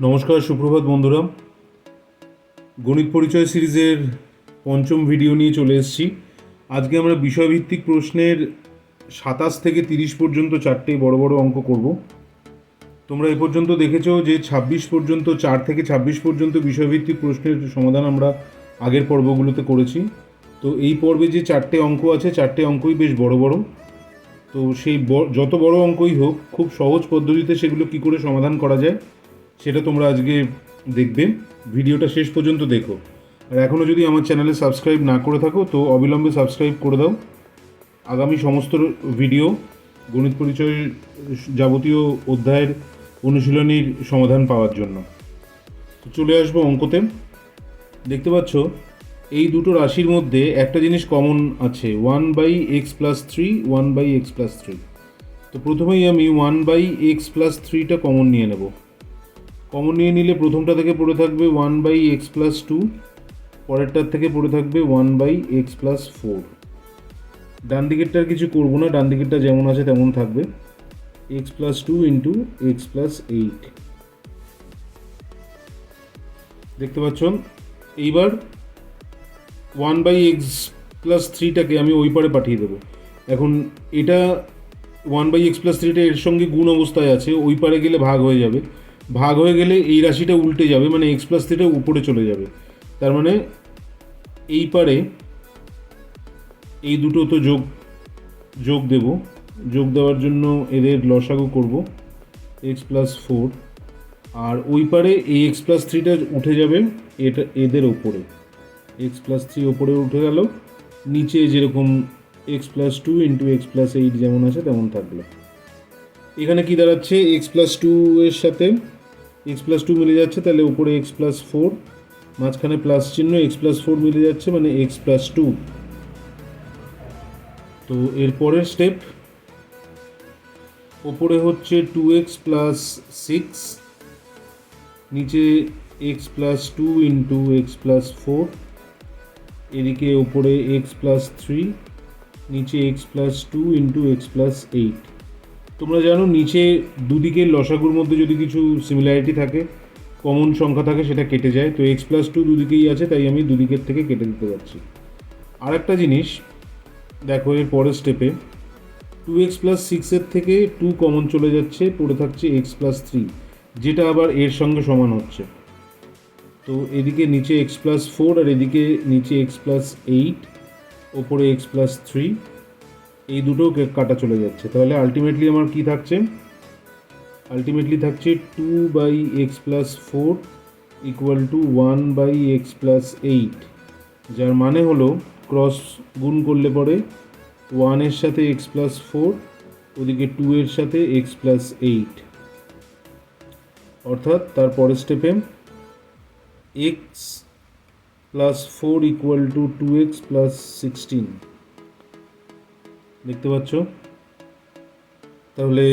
নমস্কার, সুপ্রভাত বন্ধুরা। গণিত পরিচয় সিরিজের পঞ্চম ভিডিও নিয়ে চলে এসেছি। আজকে আমরা বিষয়ভিত্তিক প্রশ্নের 27 থেকে 30 পর্যন্ত চারটে বড় বড় অঙ্ক করব। তোমরা এ পর্যন্ত দেখেছো যে 26 পর্যন্ত 4 থেকে 26 পর্যন্ত বিষয়ভিত্তিক প্রশ্নের সমাধান আমরা আগের পর্বগুলোতে করেছি। তো এই পর্বে যে চারটে অঙ্ক আছে, চারটে অঙ্কই বেশ বড় বড়। তো সেই যত বড় অঙ্কই হোক, খুব সহজ পদ্ধতিতে সেগুলো কী করে সমাধান করা যায় সেটা তোমরা আজকে দেখবে। ভিডিওটা শেষ পর্যন্ত দেখো। আর এখনও যদি আমার চ্যানেলে সাবস্ক্রাইব না করে থাকো তো অবিলম্বে সাবস্ক্রাইব করে দাও আগামী সমস্ত ভিডিও গণিত পরিচয়ের যাবতীয় অধ্যায়ের অনুশীলনীর সমাধান পাওয়ার জন্য। তো চলে আসবো অঙ্কতে। দেখতে পাচ্ছ এই দুটো রাশির মধ্যে একটা জিনিস কমন আছে, 1/x+3 1/x+3। তো প্রথমেই আমি 1/x+3টা কমন নিয়ে নেব। কমন নিয়ে নিলে প্রথমটা থেকে পড়ে থাকবে 1/x+2, পরেরটার থেকে পড়ে থাকবে 1/x+4। ডান দিকেরটার কিছু করবো না, ডান দিকেরটা যেমন আছে তেমন থাকবে, x+2 × x+8। দেখতে পাচ্ছ। এইবার 1/x+3টাকে আমি ওই পারে পাঠিয়ে দেবো। এখন এটা 1/x+3টা এর সঙ্গে গুণ অবস্থায় আছে, ওই পারে গেলে ভাগ হয়ে যাবে। ভাগ হয়ে গেলে এই রাশিটা উল্টে যাবে, মানে x+3টা উপরে চলে যাবে। তার মানে এই পারে এই দুটো তো যোগ দেব। যোগ দেওয়ার জন্য এদের লসাগু করব, x+4। আর ওই পারে এই x+3টা উঠে যাবে এটা এদের ওপরে, x+3 ওপরে উঠে গেল, নিচে যেরকম x+2 × x+8 যেমন আছে তেমন থাকলো। এখানে কি দাঁড়াচ্ছে, x+2 এর সাথে x+2 মিলে যাচ্ছে, তাহলে উপরে x+4, মাঝখানে প্লাস চিহ্ন, x+4 মিলে যাচ্ছে মানে x+2। তো এর পরের স্টেপ, ওপরে হচ্ছে 2x + 6, নিচে x+2 × x+4, এদিকে ওপরে x+3, নিচে x+2 × x+8। তোমরা জানো নিচে দুদিকের লসাগুর মধ্যে যদি কিছু সিমিলারিটি থাকে, কমন সংখ্যা থাকে, সেটা কেটে যায়। তো x+2 দুদিকেই আছে, তাই আমি দুদিকের থেকে কেটে দিতে পারছি। আর একটা জিনিস দেখো, এর পরের স্টেপে 2x + 6 থেকে 2 কমন চলে যাচ্ছে, পড়ে থাকছে x+3, যেটা আবার এর সঙ্গে সমান হচ্ছে। তো এদিকে নিচে x+4 আর এদিকে নিচে x+8, ওপরে x+3, এই দুটো কাটা চলে যাচ্ছে। তাহলে আলটিমেটলি আমার কি থাকছে, আলটিমেটলি থাকছে 2/x+4 = 1/x+8, যার মানে হলো ক্রস গুণ করলে পরে 1 এর সাথে x+4, ওদিকে 2 এর সাথে x+8, অর্থাৎ তার পরের স্টেপে x+4 = 2x + 16। দেখতে পাচ্ছ। তাহলে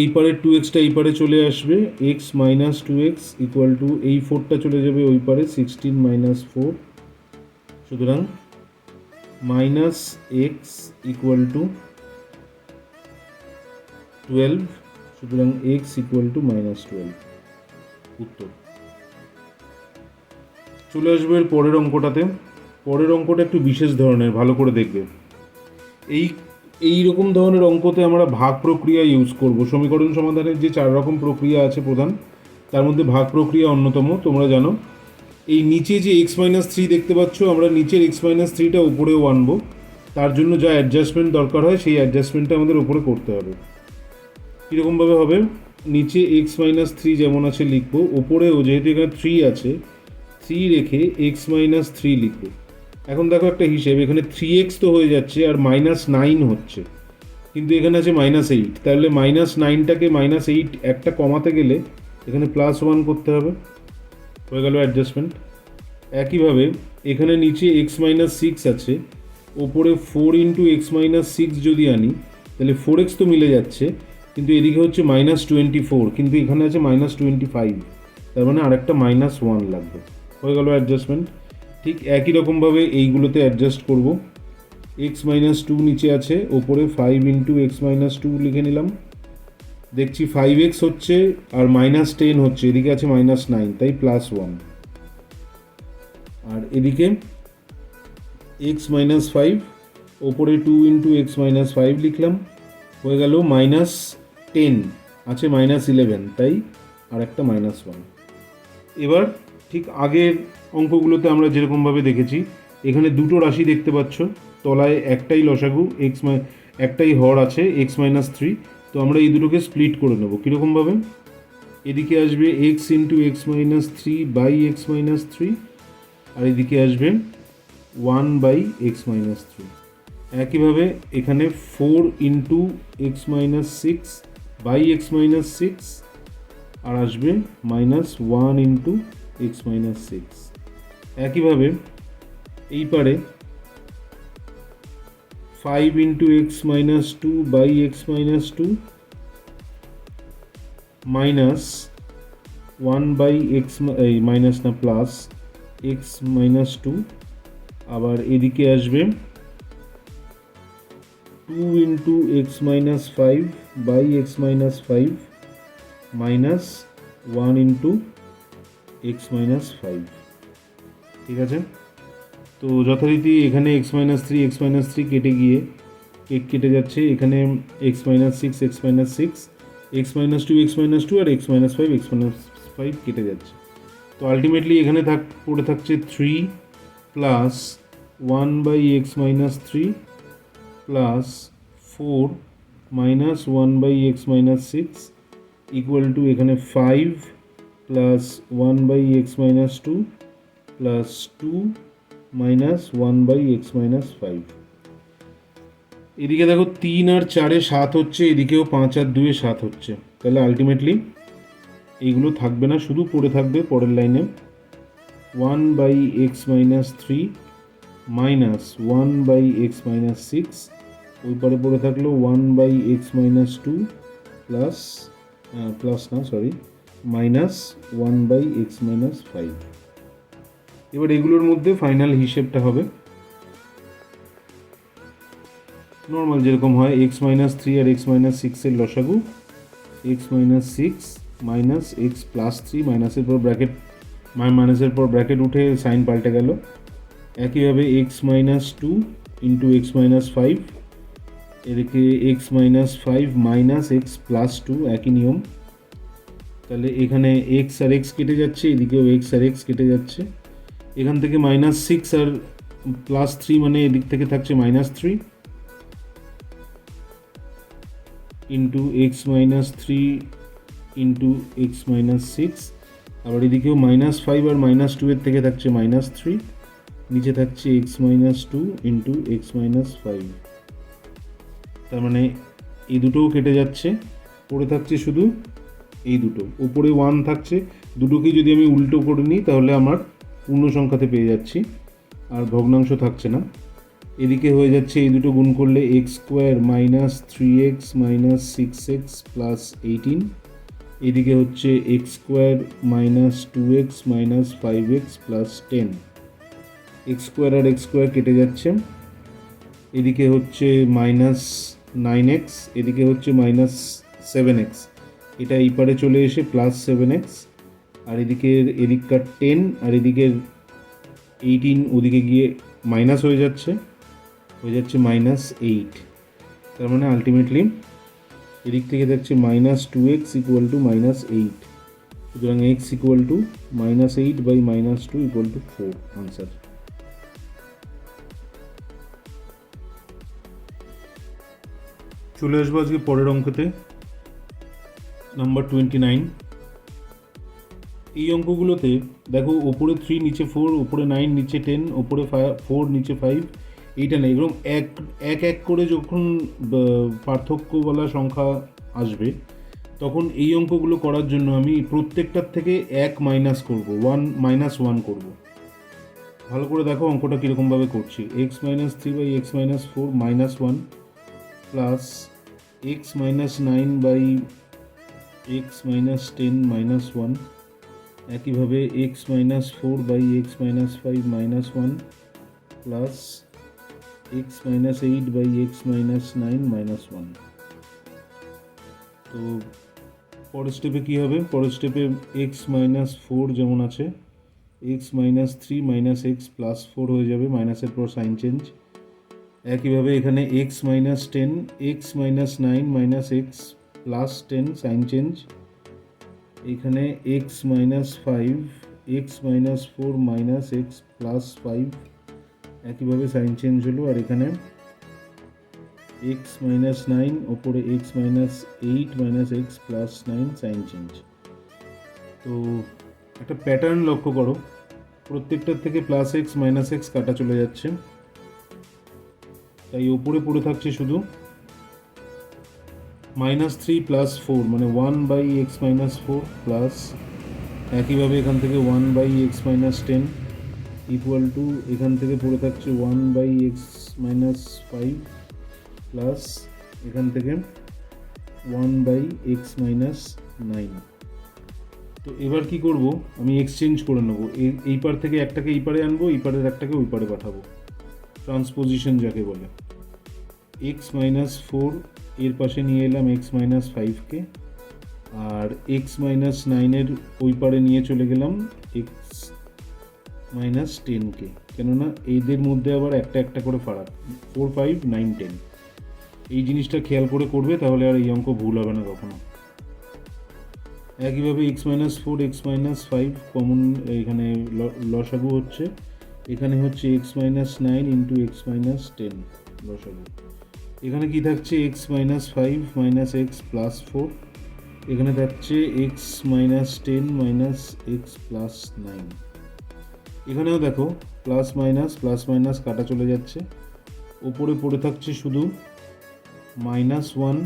এই পারে 2xটা এই পারে চলে আসবে, x - 2x = এই 4টা চলে যাবে ওই পারে, 16 - 4, সুতরাং -x = 12, সুতরাং x = -12 উত্তর। চলে আসবে এর পরের অঙ্কটাতে। পরের অঙ্কটা একটু বিশেষ ধরনের, ভালো করে দেখবে। এই রকম ধরনের অঙ্কতে আমরা ভাগ প্রক্রিয়া ইউজ করব। সমীকরণ সমাধানের যে 4 রকম প্রক্রিয়া আছে প্রধান, তার মধ্যে ভাগ প্রক্রিয়া অন্যতম। তোমরা জানো এই নিচে যে x-3 দেখতে পাচ্ছ, আমরা নিচের x-3টা উপরেও আনবো। তার জন্য যা অ্যাডজাস্টমেন্ট দরকার হয় সেই অ্যাডজাস্টমেন্টটা আমাদের উপরে করতে হবে। কীরকমভাবে হবে, নিচে x-3 যেমন আছে লিখবো, ওপরেও যেহেতু এখানে 3 আছে 3 রেখে x-3 লিখবো। এখন দেখো একটা হিসেব, এখানে 3x তো হয়ে যাচ্ছে আর -9 হচ্ছে, কিন্তু এখানে আছে -8, তাহলে -9টাকে -8 একটা কমাতে গেলে এখানে +1 করতে হবে, হয়ে গেল অ্যাডজাস্টমেন্ট। একইভাবে এখানে নিচে x-6 আছে, ওপরে 4 × x-6 যদি আনি তাহলে 4x তো মিলে যাচ্ছে, কিন্তু এদিকে হচ্ছে -24, কিন্তু এখানে আছে -25, তার মানে আরেকটা -1 লাগবে, হয়ে গেল অ্যাডজাস্টমেন্ট। ঠিক একই রকমভাবে এইগুলোতে অ্যাডজাস্ট করব। x - 2 নিচে আছে, ওপরে 5 × x - 2 লিখে নিলাম, দেখছি 5x হচ্ছে আর -10 হচ্ছে, এদিকে আছে -9, তাই +1। আর এদিকে x - 5, ওপরে 2 × x - 5 লিখলাম, হয়ে গেল -10, আছে -11, তাই আর একটা -1। এবার ঠিক আগের অঙ্কগুলোতে আমরা যেরকমভাবে দেখেছি, এখানে দুটো রাশি দেখতে পাচ্ছ, তলায় একটাই লসাগু একটাই হর আছে x - 3, তো আমরা এই দুটোকে স্প্লিট করে নেব। কীরকমভাবে? এদিকে আসবে x × x - 3 বাই x - 3, আর এদিকে আসবে 1/x - 3। একইভাবে এখানে 4 × x - 6 বাই x - 6, আর আসবে -1 × x - 6। একইভাবে এই পারে 5 × x - 2 by x - 2 minus 1/x minus না প্লাস x - 2, আবার এদিকে আসবে 2 × x - 5 by x - 5 minus 1 × x - 5। ঠিক আছে, তো যথারীতি এখানে x - 3 x - 3 কেটে গিয়ে কেটে যাচ্ছে, এখানে x - 6 x - 6, x - 2 x - 2, আর x - 5 x - 5 কেটে যাচ্ছে। তো আলটিমেটলি এখানে পড়ে থাকছে 3 plus 1/x - 3 plus 4 minus 1/x - 6 equal to এখানে 5 plus 1/x - 2 plus 2 minus 1/x - 5। এদিকে দেখো 3 আর 4 7 হচ্ছে, এদিকেও 5 আর 2 7 হচ্ছে, তাহলে আলটিমেটলি এইগুলো থাকবে না, শুধু পড়ে থাকবে পরের লাইনে 1/x - 3 মাইনাস 1/x - 6, ওই পারে পড়ে থাকলো 1/x - 2 প্লাস মাইনাস 1/x - 5। এবার এগুলোর মধ্যে ফাইনাল হিসেবটা হবে নর্মাল যেরকম হয়, x - 3 আর x - 6 এর লসাগু x - 6 মাইনাস x + 3, মাইনাসের পর ব্র্যাকেট উঠে সাইন পাল্টে গেল। একইভাবে x - 2 × x - 5, এদিকে x - 5 মাইনাস x + 2, একই নিয়ম। তাহলে এখানে x আর x কেটে যাচ্ছে, এদিকেও x আর x কেটে যাচ্ছে, এখান থেকে -6 আর +3 মানে এদিক থেকে থাকছে -3 × x - 3 × x - 6, আবার এদিকেও -5 আর -2 এর থেকে থাকছে -3, নিচে থাকছে x - 2 × x - 5। তার মানে এই দুটোও কেটে যাচ্ছে, পড়ে থাকছে শুধু এই দুটো, উপরে 1 থাকছে, দুটোকে যদি আমি উল্টো করে নিই তাহলে আমার পূর্ণ সংখ্যাতে পেয়ে যাচ্ছি, আর ভগ্নাংশ থাকছে না। এদিকে হয়ে যাচ্ছে এই দুটো গুণ করলে x² - 3x - 6x + 18, এদিকে হচ্ছে x² - 2x - 5x + 10, x² আর x² কেটে যাচ্ছে, এদিকে হচ্ছে -9x, এদিকে হচ্ছে -7x, এটা এই পারে চলে এসে +7x, আর এদিককার 10 আর এদিকের 18 ওদিকে গিয়ে মাইনাস হয়ে যাচ্ছে -8। তার মানে আলটিমেটলি এদিক থেকে দেখছে -2x = -8, সুতরাং x = -8/2 = 4 আনসার। চলে আসবো আজকে পরের অঙ্কতে, নাম্বার 29। এই অঙ্কগুলোতে দেখো ওপরে 3 নিচে 4, ওপরে 9 নিচে 10, ওপরে 4 নিচে 5, এইটা না, এরকম এক এক করে যখন পার্থক্যওয়ালা সংখ্যা আসবে তখন এই অঙ্কগুলো করার জন্য আমি প্রত্যেকটার থেকে 1 মাইনাস করবো, 1 করব। ভালো করে দেখো অঙ্কটা কীরকমভাবে করছি। x - 3/x - 4 -1 plus x - 9/x - 10 -1, একইভাবে x - 4/x - 5 -1 plus x - 8/x - 9 -1। তো পরের স্টেপে কী হবে, পরের স্টেপে এক্স মাইনাস ফোর যেমন আছে, x minus three minus x plus four হয়ে যাবে, মাইনাসের পর সাইন চেঞ্জ। একইভাবে এখানে x minus ten, x minus nine minus x plus ten sign change. এখানে x minus five, x minus four minus x plus five, একইভাবে sign change হলো। আর এখানে এক্স মাইনাস নাইন, ওপরে x minus eight minus x plus nine sign change. তো একটা pattern লক্ষ্য করো, প্রত্যেকটার থেকে প্লাস এক্স মাইনাস এক্স কাটা চলে যাচ্ছে, তাই ওপরে পড়ে থাকছে শুধু মাইনাস থ্রি প্লাস ফোর, মানে one by x minus four plus, একইভাবে এখান থেকে one by x minus ten equal to, এখান থেকে পড়ে থাকছে one by x minus five plus এখান থেকে one by x minus nine. তো এবার কি করব, আমি এক্সচেঞ্জ করে নেবো, এই পার থেকে একটাকে এই পারে আনবো, এই পারের একটাকে ওই পারে পাঠাবো, ট্রান্সপোজিশন যাকে বলে। এক্স মাইনাস ফোর এর পাশে নিয়ে এলাম এক্স মাইনাস ফাইভকে, আর এক্স মাইনাস নাইনের ওই পারে নিয়ে চলে গেলাম এক্স মাইনাস টেনকে, কেননা এদের মধ্যে আবার একটা একটা করে ফারাক, ফোর ফাইভ নাইন টেন। এই জিনিসটা খেয়াল করে করবে, তাহলে আর এই অঙ্ক ভুল হবে না কখনো। একইভাবে x minus four, x minus five common, এখানে লসাগু হচ্ছে, এখানে হচ্ছে x minus nine into x minus ten লসাগু। এখানে কি থাকছে, x minus five minus x plus four, এখানে থাকছে x minus ten minus x plus nine. এখানেও দেখো প্লাস মাইনাস কাটা চলে যাচ্ছে, ওপরে পড়ে থাকছে শুধু minus one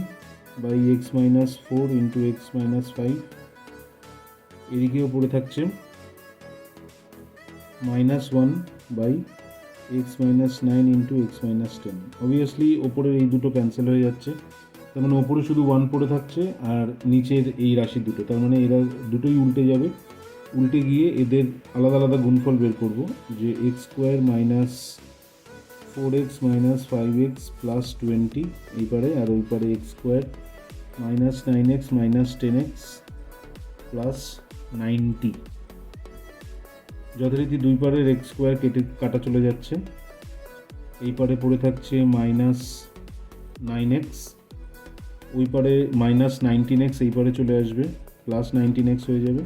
by x minus four into x minus five, এদিকেও পড়ে থাকছে minus one by x minus nine into x minus ten. Obviously ওপরের এই দুটো ক্যান্সেল হয়ে যাচ্ছে, তার মানে ওপরে শুধু ওয়ান পড়ে থাকছে, আর নিচের এই রাশি দুটো, তার মানে এরা দুটোই উল্টে যাবে। উল্টে গিয়ে এদের আলাদা আলাদা গুণফল বের করব, যে x square minus four x minus five x plus twenty এই পারে, আর ওই পারে x square minus nine x minus ten x plus ninety. যথারীতি দুই পারের এক্স স্কোয়ার কাটা চলে যাচ্ছে, এই পারে পড়ে থাকছে মাইনাস নাইন এক্স, ওই পারে মাইনাস নাইনটিন এক্স এই পারে চলে আসবে, প্লাস নাইনটিন এক্স হয়ে যাবে,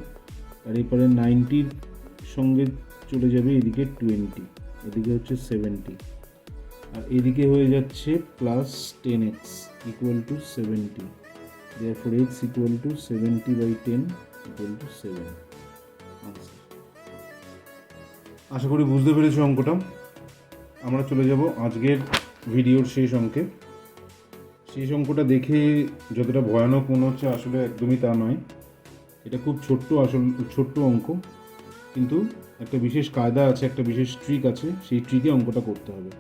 আর এই পারে নাইনটির সঙ্গে চলে যাবে এদিকে টোয়েন্টি, এদিকে হচ্ছে সেভেন্টি, আর এদিকে হয়ে যাচ্ছে plus ten x equal to seventy. therefore x equal to 70 by 10 equal to 7 answer. আশা করি বুঝতে পেরেছো অঙ্কটা। আমরা চলে যাব আজকের ভিডিওর শেষ অঙ্কে। শেষ অঙ্কটা দেখে যতটা ভয়ানক মনে হচ্ছে, আসলে একদমই তা নয়। এটা খুব ছোট্ট অঙ্ক, কিন্তু একটা বিশেষ কায়দা আছে, একটা বিশেষ ট্রিক আছে, সেই ট্রিকে অঙ্কটা করতে হবে।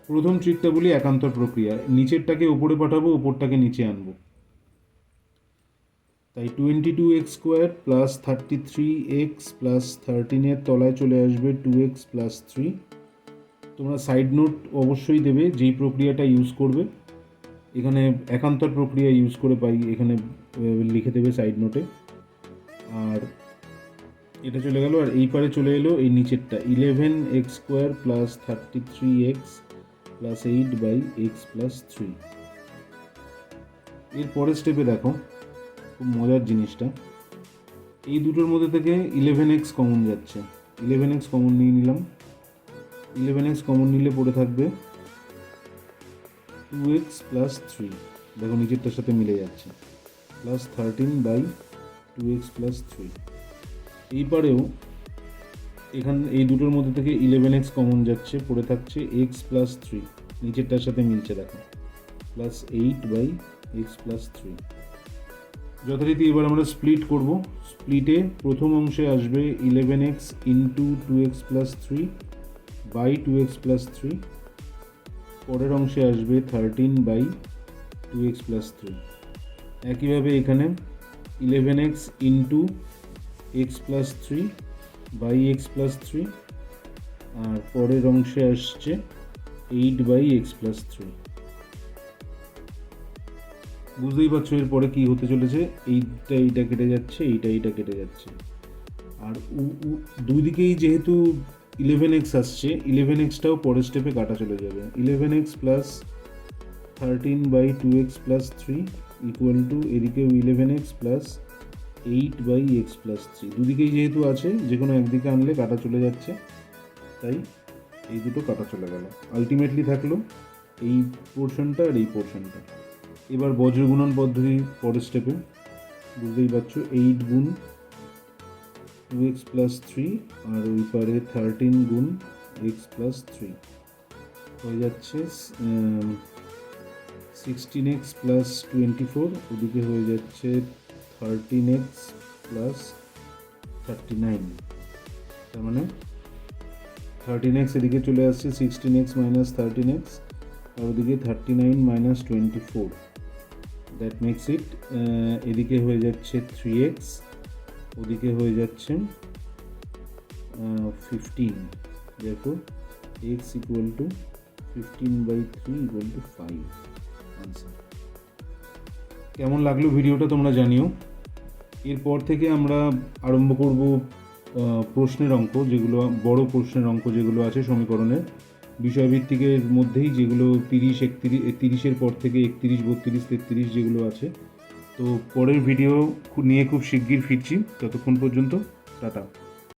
প্রথম ট্রিকটা বলি একান্তর প্রক্রিয়া, নিচেরটাকে উপরে পাঠাবো, উপরটাকে নিচে আনবো। তাই 22x square plus 33x plus 13 তলায় চলে আসবে 2x প্লাস 3। তোমরা সাইড নোট অবশ্যই দেবে যেই প্রক্রিয়াটা ইউজ করবে। এখানে একান্তর প্রক্রিয়া ইউজ করে পাই, এখানে লিখে দেবে সাইড নোটে। আর এটা চলে গেল, আর এই পারে চলে এলো এই নিচেরটা 11x square plus 33x plus 8 by x plus 3। এর পরের স্টেপে দেখো খুব মজার জিনিসটা, এই দুটোর মধ্যে থেকে 11x কমন যাচ্ছে, 11x কমন নিয়ে নিলাম। 11x কমন নিলে পড়ে থাকবে 2x প্লাস 3, দেখো নিচেরটার সাথে মিলে যাচ্ছে, প্লাস 13 বাই 2x প্লাস 3। এইবারেও এখানে এই দুটোর মধ্যে থেকে 11x কমন যাচ্ছে, পড়ে থাকছে x প্লাস 3, নিচেরটার সাথে মিলছে দেখো, প্লাস 8 বাই x প্লাস 3। যথারীতি এবার আমরা স্প্লিট করব। স্প্লিটে প্রথম অংশে আসবে 11x into 2x plus 3 by 2x plus 3, পরের অংশে আসবে 13 বাই 2x প্লাস 3। একইভাবে এখানে 11x into x plus 3 by x plus 3, আর পরের অংশে আসছে 8 বাই x প্লাস 3। বুঝতেই পারছো এরপরে কী হতে চলেছে, এইটা কেটে যাচ্ছে, এইটা কেটে যাচ্ছে। আর দুই দিকেই যেহেতু 11x আসছে, 11xটাও পরের স্টেপে কাটা চলে যাবে। 11x plus 13/2x plus 3 equal to এদিকেও 11x প্লাস 8/x প্লাস 3। দুদিকেই যেহেতু আছে, যে কোনো একদিকে আনলে কাটা চলে যাচ্ছে, তাই এই দুটো কাটা চলে গেল। আলটিমেটলি থাকলো এই পোর্শনটা আর এই পোর্শনটা। এবার বজ্রগুণন পদ্ধতি পরের স্টেপে, বুঝতেই পারছো 8 গুণ 2x প্লাস 3 আর ওই পারে 13 গুণ x প্লাস 3 হয়ে যাচ্ছে 16x প্লাস 24, ওদিকে হয়ে যাচ্ছে 13x প্লাস 39। তার মানে 13x এদিকে চলে আসছে, 16x মাইনাস 13x, আর ওদিকে 39 মাইনাস 24, দ্যাট মেক্স ইট এদিকে হয়ে যাচ্ছে 3x, ওদিকে হয়ে যাচ্ছে 15, দেখো x equal to 15/3 equal to 5 answer. কেমন লাগলো ভিডিওটা তোমরা জানিও। এরপর থেকে আমরা আরম্ভ করব প্রশ্নের অঙ্ক, যেগুলো বড় প্রশ্নের অঙ্ক যেগুলো আছে সমীকরণের বিষয়ভিত্তিকের মধ্যেই, যেগুলো 30, 31, পর থেকে 31, 32, 33 যেগুলো আছে। তো পরের ভিডিও নিয়ে খুব শিগগির ফিরছি, ততক্ষণ পর্যন্ত টাটা।